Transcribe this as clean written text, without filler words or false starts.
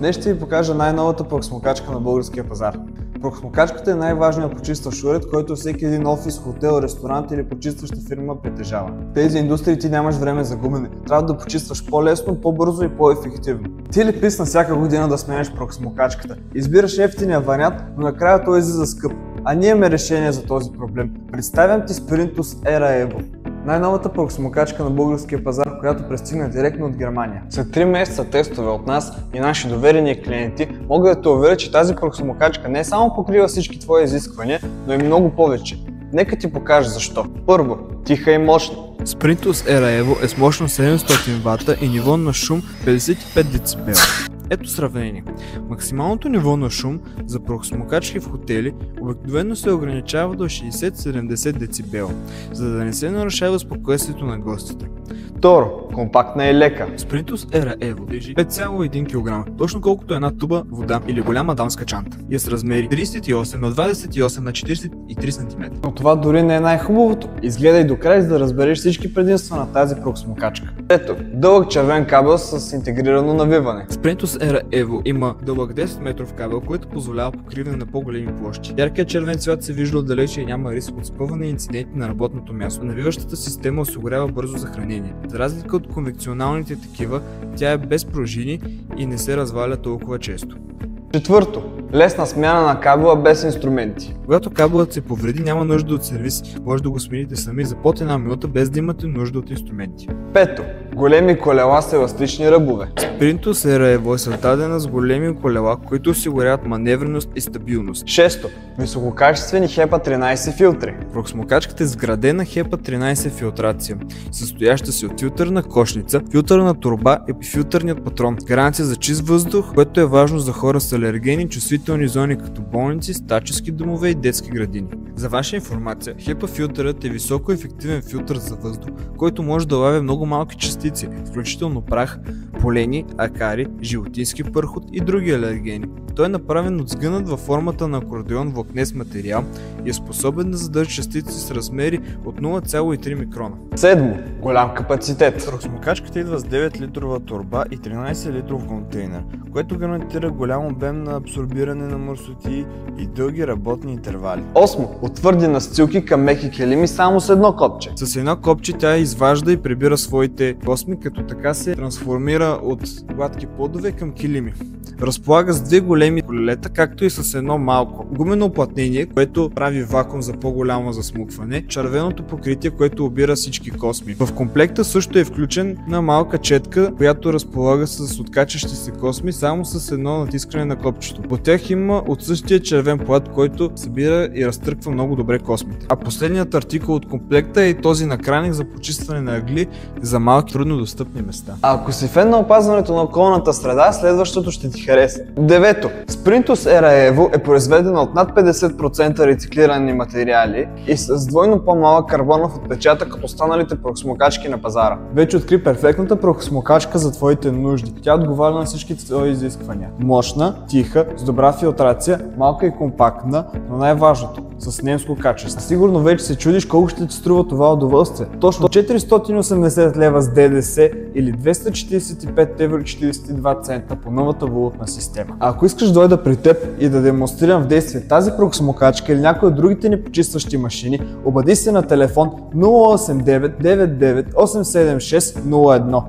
Днес ще ви покажа най-новата прахосмокачка на българския пазар. Прахосмокачката е най-важният почистващ уред, който всеки един офис, хотел, ресторант или почистваща фирма притежава. В тези индустрии ти нямаш време за губене. Трябва да почистваш по-лесно, по-бързо и по-ефективно. Ти ли писна всяка година да сменяш прахосмокачката? Избираш ефтиния вариант, но накрая той излиза скъп. А ние имаме решение за този проблем. Представям ти Sprintus Era Evo. Най-новата прахосмокачка на българския пазар, която пристигна директно от Германия. След 3 месеца тестове от нас и наши доверени клиенти, мога да те уверя, че тази прахосмокачка не само покрива всички твои изисквания, но и много повече. Нека ти покажа защо. Първо, тиха и мощна. Sprintus Era Evo е с мощност 700 W и ниво на шум 55 дБ. Ето сравнение. Максималното ниво на шум за прахосмокачки в хотели обикновено се ограничава до 60-70 дБ, за да не се нарушава спокойствието на гостите. Второ, компактна и лека. Sprintus Era Evo тежи 5,1 кг, точно колкото една туба вода или голяма дамска чанта. И е с размери 38 на 28 на 43 см. Но това дори не е най-хубавото. Изгледай до край, за да разбереш всички предимства на тази прахосмокачка. Ето, дълъг червен кабел с интегрирано навиване. Sprintus Era Evo има дълъг 10 метров кабел, който позволява покриване на по-големи площи. Яркият червен цвят се вижда отдалече и няма риск от спъване и инциденти на работното място. Навиващата система осигурява бързо съхранение. За разлика от конвекционалните такива, тя е без пружини и не се разваля толкова често. Четвърто, лесна смяна на кабела без инструменти. Когато кабелът се повреди, няма нужда от сервис, може да го смените сами за под една минута, без да имате нужда от инструменти. Пето, големи колела с еластични ръбове. Sprintus Era Evo е създадена с големи колела, които осигуряват маневреност и стабилност. Шесто, висококачествени HEPA 13 филтри. Прахосмокачката е сградена HEPA 13 филтрация, състояща се от филтърна кошница, филтърна торба и филтърният патрон. Гаранция за чист въздух, което е важно за хора с алергени, чувствителни зони като болници, старчески домове и детски градини. За ваша информация, HEPA филтърът е високо ефективен филтър за въздух, който може да лавя много малки частици, включително прах, полени, акари, животински пърхот и други алергени. Той е направен от сгънат във формата на акордеон влакнест материал и е способен да задържа частици с размери от 0,3 микрона. Седмо, голям капацитет. Прахосмокачката идва с 9 литрова торба и 13 литров контейнер, което гарантира голям обем на абсорбиране на мърсотии и дълги работни интервали. Осмо, от твърди настилки към меки килими само с едно копче. С едно копче тя изважда и прибира своите косми, като така се трансформира от гладки подове към килими. Разполага с две големи колелета, както и с едно малко гумено уплътнение, което прави вакуум за по-голямо засмукване, червеното покритие, което обира всички косми. В комплекта също е включен на малка четка, която разполага с откачащи се косми само с едно натискане на копчето. По тях има от същия червен плат, който събира и разтърква много добре космите. А последният артикул от комплекта е този накрайник за почистване на ъгли за малки труднодостъпни места. А ако си фен на опазването на околната среда, следващото ще ти хареса. Девето, Sprintus Era Evo е произведена от над 50% рециклирани материали и с двойно по-малък карбонов отпечатък от останалите прахосмокачки на пазара. Вече откри перфектната прахосмокачка за твоите нужди. Тя отговаря на всички твои изисквания. Мощна, тиха, с добра филтрация, малка и компактна, но най-важното – с немско качество. Сигурно вече се чудиш колко ще ти струва това удоволствие. Точно 480 лева с ДДС или 245,42 евро по новата валутна система. А ако искаш да дойда при теб и да демонстрирам в действие тази прахосмокачка или някои от другите ни почистващи машини, обади се на телефон 089 99 876 01.